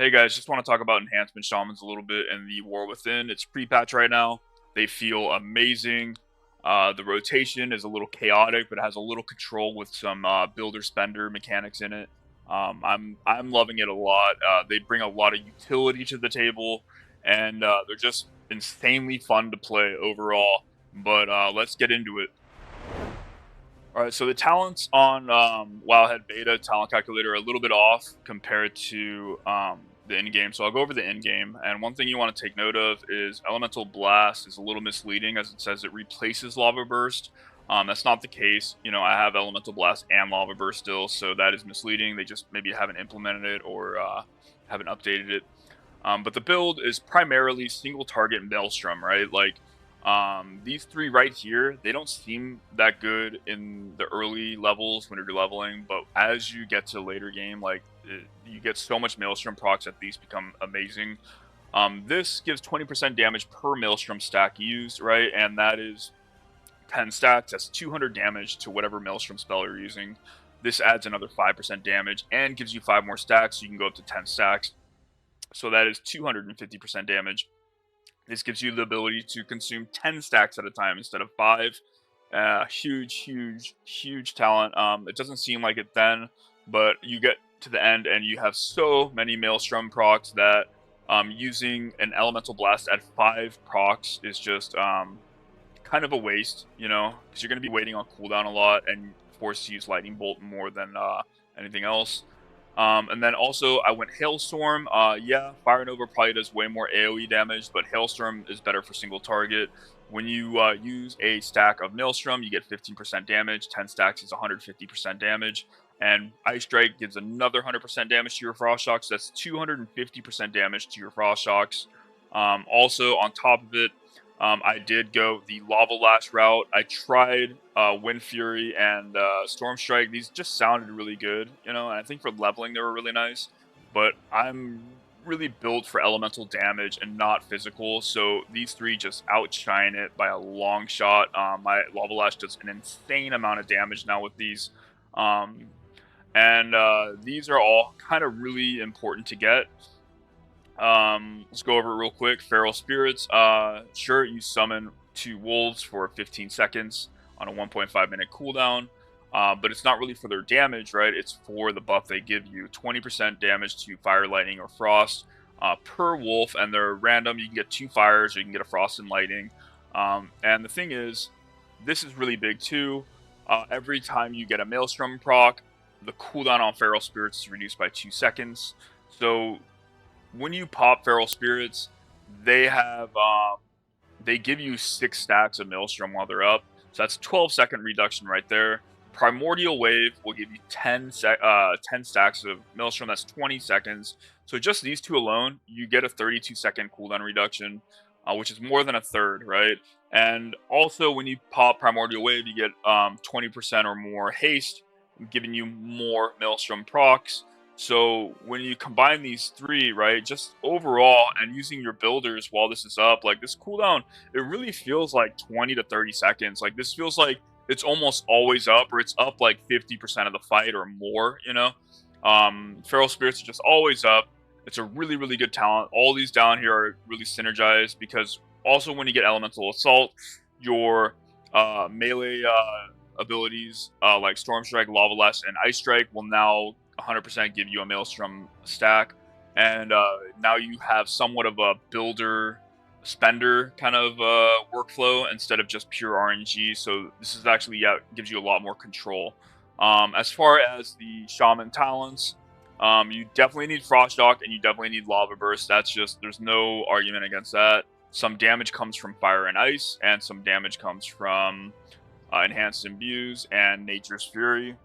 Hey guys, just want to talk about Enhancement Shamans a little bit and the War Within. It's pre-patch right now. They feel amazing. The rotation is a little chaotic, but it has a little control with some builder spender mechanics in it. I'm loving it a lot. They bring a lot of utility to the table, and they're just insanely fun to play overall. But let's get into it. All right, so the talents on Wildhead Beta talent calculator are a little bit off compared to the in-game. So I'll go over the in-game, and one thing you want to take note of is Elemental Blast is a little misleading as it says it replaces Lava Burst. That's not the case. You know, I have Elemental Blast and Lava Burst still, so that is misleading. They just maybe haven't implemented it or haven't updated it. But the build is primarily single target Maelstrom, right? Like these three right here, they don't seem that good in the early levels when you're leveling, but as you get to later game, like you get so much Maelstrom procs that these become amazing. This gives 20% damage per Maelstrom stack used, right? And that is 10 stacks. That's 200 damage to whatever Maelstrom spell you're using. This adds another 5% damage and gives you 5 more stacks, so you can go up to 10 stacks. So that is 250% damage. This gives you the ability to consume 10 stacks at a time instead of 5. Huge talent. It doesn't seem like it then, but you get to the end and you have so many Maelstrom procs that using an Elemental Blast at 5 procs is just kind of a waste, you know, because you're going to be waiting on cooldown a lot and forced to use Lightning Bolt more than anything else. And then also I went Hailstorm. Yeah, Fire Nova probably does way more AoE damage, but Hailstorm is better for single target. When you use a stack of Maelstrom, you get 15% damage. 10 stacks is 150% damage. And Ice Strike gives another 100% damage to your Frost Shocks. That's 250% damage to your Frost Shocks. Also, on top of it, I did go the Lava Lash route. I tried Wind Fury and Storm Strike. These just sounded really good, you know, and I think for leveling they were really nice. But I'm really built for elemental damage and not physical, so these three just outshine it by a long shot. My Lava Lash does an insane amount of damage now with these. Um, and these are all kind of really important to get. Let's go over it real quick. Feral Spirits. Sure, you summon 2 wolves for 15 seconds on a 1.5 minute cooldown. But it's not really for their damage, right? It's for the buff they give you. 20% damage to fire, lightning, or frost per wolf, and they're random. You can get 2 fires, or you can get a frost and lightning. And the thing is, this is really big too. Every time you get a Maelstrom proc, the cooldown on Feral Spirits is reduced by 2 seconds. So when you pop Feral Spirits, they have they give you 6 stacks of Maelstrom while they're up. So that's 12-second reduction right there. Primordial Wave will give you 10 stacks of Maelstrom. That's 20 seconds. So just these two alone, you get a 32-second cooldown reduction, which is more than a third, right? And also, when you pop Primordial Wave, you get 20% or more haste, giving you more Maelstrom procs. So when you combine these three, right, just overall and using your builders while this is up, like this cooldown, it really feels like 20 to 30 seconds. Like this feels like it's almost always up, or it's up like 50% of the fight or more, you know? Feral Spirits are just always up. It's a really good talent. All these down here are really synergized because also when you get Elemental Assault, your melee abilities like Storm Strike, Lava Lash, and Ice Strike will now 100% give you a Maelstrom stack. And now you have somewhat of a builder spender kind of workflow instead of just pure RNG. So this is actually, yeah, gives you a lot more control. As far as the Shaman talents, you definitely need Frost Shock and you definitely need Lava Burst. That's just, there's no argument against that. Some damage comes from Fire and Ice, and some damage comes from Enhanced Imbues and Nature's Fury.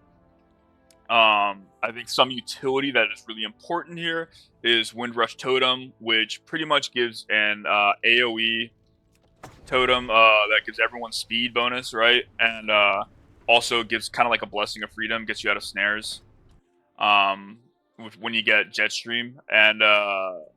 I think some utility that is really important here is Windrush Totem, which pretty much gives an AoE totem that gives everyone speed bonus, right? And also gives kind of like a Blessing of Freedom, gets you out of snares when you get Jetstream. And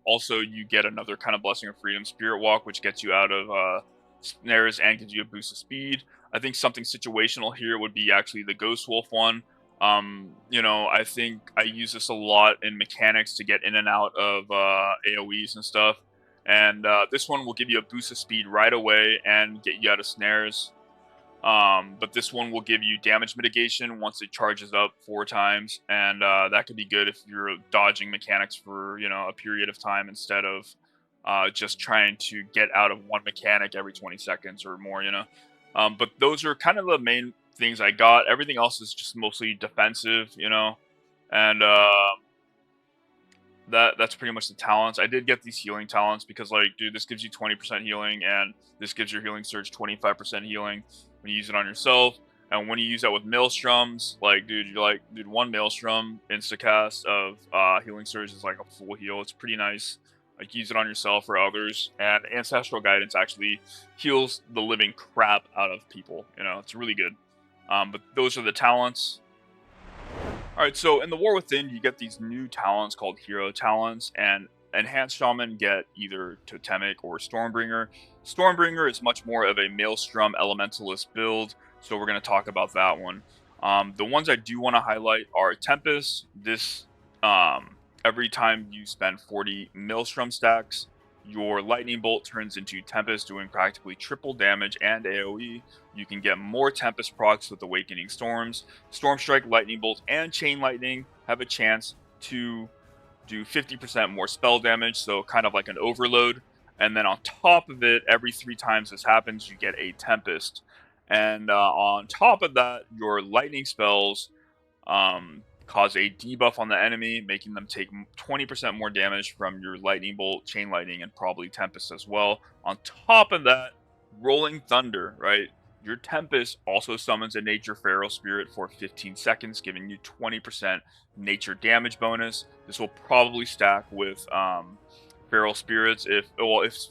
also you get another kind of Blessing of Freedom, Spirit Walk, which gets you out of snares and gives you a boost of speed. I think something situational here would be actually the Ghost Wolf one. You know, I think I use this a lot in mechanics to get in and out of AoEs and stuff. And this one will give you a boost of speed right away and get you out of snares. But this one will give you damage mitigation once it charges up 4 times, and that could be good if you're dodging mechanics for, you know, a period of time instead of just trying to get out of one mechanic every 20 seconds or more, you know. But those are kind of the main things I got. Everything else is just mostly defensive, you know, and that's pretty much the talents. I did get these healing talents because, like, dude, this gives you 20% healing, and this gives your healing surge 25% healing when you use it on yourself. And when you use that with maelstroms, like, dude, you're like, dude, one maelstrom instacast of healing surge is like a full heal. It's pretty nice. Like, use it on yourself or others. And ancestral guidance actually heals the living crap out of people. You know, it's really good. But those are the talents. Alright, so in the War Within, you get these new talents called Hero Talents, and Enhanced Shaman get either Totemic or Stormbringer. Stormbringer is much more of a Maelstrom Elementalist build, so we're going to talk about that one. The ones I do want to highlight are Tempest. This, every time you spend 40 Maelstrom stacks, your Lightning Bolt turns into Tempest, doing practically triple damage and AoE. You can get more Tempest procs with Awakening Storms. Storm Strike, Lightning Bolt, and Chain Lightning have a chance to do 50% more spell damage, so kind of like an overload. And then on top of it, every 3 times this happens, you get a Tempest. And on top of that, your lightning spells cause a debuff on the enemy, making them take 20% more damage from your Lightning Bolt, Chain Lightning, and probably Tempest as well. On top of that, Rolling Thunder, right? Your Tempest also summons a Nature Feral Spirit for 15 seconds, giving you 20% nature damage bonus. This will probably stack with Feral Spirits. If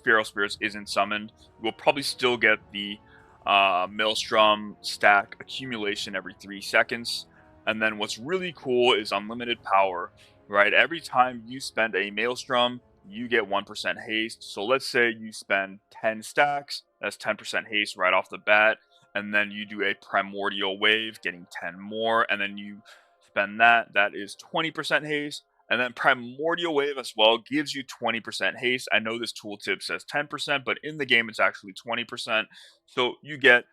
Feral Spirits isn't summoned, you will probably still get the Maelstrom stack accumulation every 3 seconds. And then what's really cool is unlimited power, right? Every time you spend a Maelstrom, you get 1% haste. So let's say you spend 10 stacks, that's 10% haste right off the bat. And then you do a Primordial Wave, getting 10 more. And then you spend that is 20% haste. And then Primordial Wave as well gives you 20% haste. I know this tooltip says 10%, but in the game it's actually 20%. So you get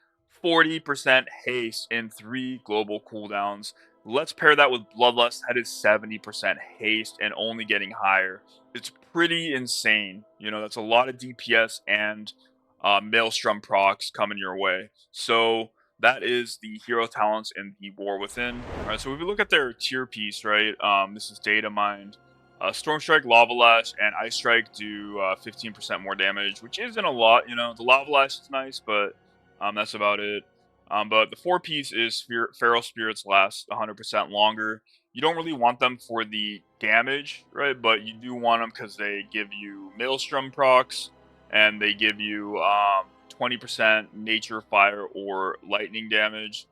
40% haste in 3 global cooldowns. Let's pair that with Bloodlust. That is 70% haste and only getting higher. It's pretty insane. You know, that's a lot of DPS and Maelstrom procs coming your way. So that is the hero talents in the War Within. Alright, so if we look at their tier piece, right, this is Data Mined. Storm Strike, Lava Lash, and Ice Strike do 15% more damage, which isn't a lot, you know. The Lava Lash is nice, but that's about it. But the 4-piece is Feral Spirits last 100% longer. You don't really want them for the damage, right? But you do want them because they give you Maelstrom procs, and they give you 20% Nature, Fire, or Lightning damage,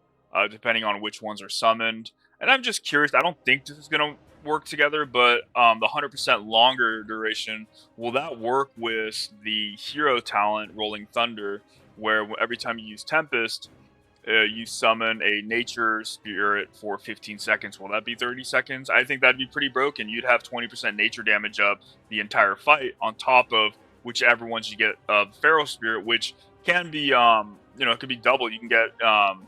depending on which ones are summoned. And I'm just curious, I don't think this is going to work together, but the 100% longer duration, will that work with the hero talent Rolling Thunder, where every time you use Tempest, you summon a nature spirit for 15 seconds. Will that be 30 seconds? I think that'd be pretty broken. You'd have 20% nature damage up the entire fight on top of whichever ones you get of Feral Spirit, which can be, you know, it could be double. You can get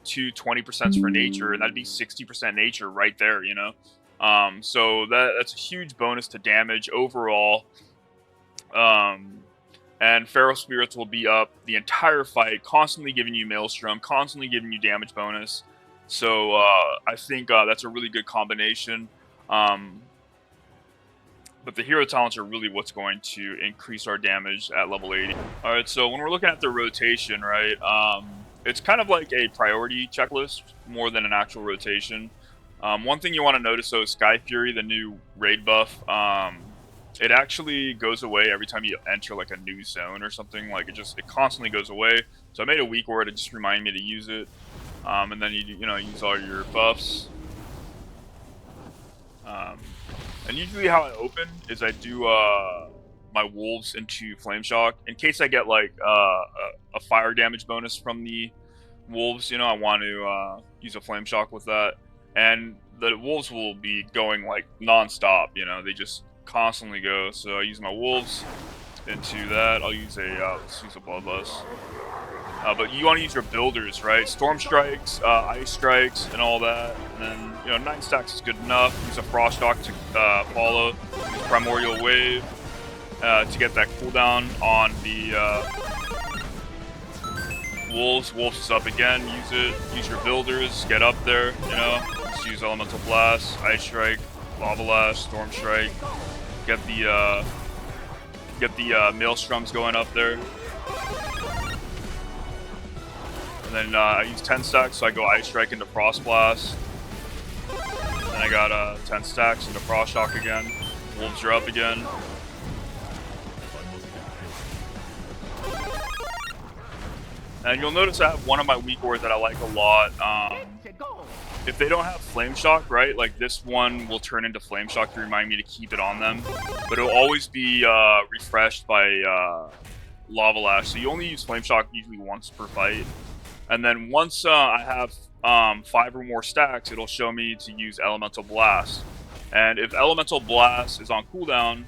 2 20% for nature, and that'd be 60% nature right there, you know? So that's a huge bonus to damage overall. And Feral Spirits will be up the entire fight, constantly giving you Maelstrom, constantly giving you damage bonus. So I think that's a really good combination. But the hero talents are really what's going to increase our damage at level 80. Alright, so when we're looking at the rotation, right, it's kind of like a priority checklist more than an actual rotation. One thing you want to notice, though, is Sky Fury, the new raid buff. It actually goes away every time you enter like a new zone or something. Like it constantly goes away. So I made a weak word to just remind me to use it. And then you know, use all your buffs. And usually how I open is I do my wolves into Flame Shock in case I get like a fire damage bonus from the wolves. You know, I want to use a Flame Shock with that. And the wolves will be going like non-stop, you know, they just constantly go. So I use my wolves into that. I'll use let's use a bloodlust. But you want to use your builders, right? Storm strikes, ice strikes, and all that. And then, you know, 9 stacks is good enough. Use a frost shock to follow. Use primordial wave to get that cooldown on the wolves. Wolves is up again. Use it. Use your builders. Get up there. You know, just use elemental blast, ice strike, lava lash, storm strike. Get the maelstroms going up there. And then I use 10 stacks, so I go ice strike into frost blast. Then I got 10 stacks into frost shock again. Wolves are up again. And you'll notice I have one of my weak ores that I like a lot. If they don't have flame shock, right, like this one will turn into flame shock to remind me to keep it on them. But it'll always be refreshed by lava lash. So you only use flame shock usually once per fight. And then once I have 5 or more stacks, it'll show me to use elemental blast. And if elemental blast is on cooldown,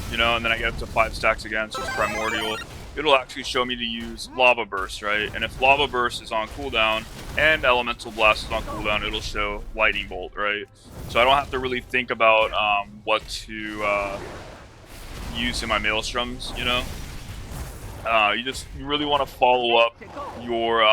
you know, and then I get up to 5 stacks again, so it's primordial, it'll actually show me to use lava burst, right? And if lava burst is on cooldown and elemental blast is on cooldown, it'll show lightning bolt, right? So I don't have to really think about what to use in my maelstroms, you know. You really want to follow up your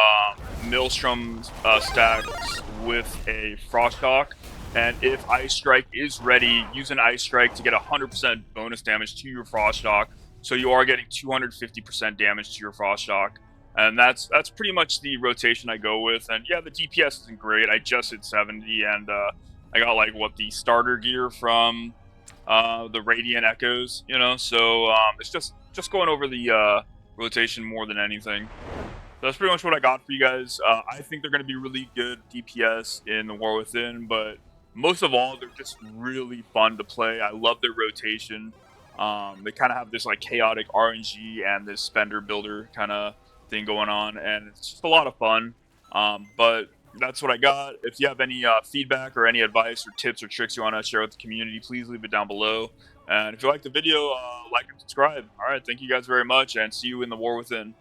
maelstrom stacks with a frost shock, and if ice strike is ready, use an ice strike to get 100% bonus damage to your frost shock. So you are getting 250% damage to your frost shock, and that's pretty much the rotation I go with. And yeah, the DPS isn't great. I just hit 70, and I got like the starter gear from the Radiant Echoes, you know. So it's just going over the rotation more than anything. So that's pretty much what I got for you guys. I think they're going to be really good DPS in the War Within, but most of all, they're just really fun to play. I love their rotation. They kind of have this like chaotic RNG and this spender builder kind of thing going on, and it's just a lot of fun. But that's what I got. If you have any feedback or any advice or tips or tricks you want to share with the community, please leave it down below. And if you like the video, like and subscribe. All right, thank you guys very much, and see you in the War Within.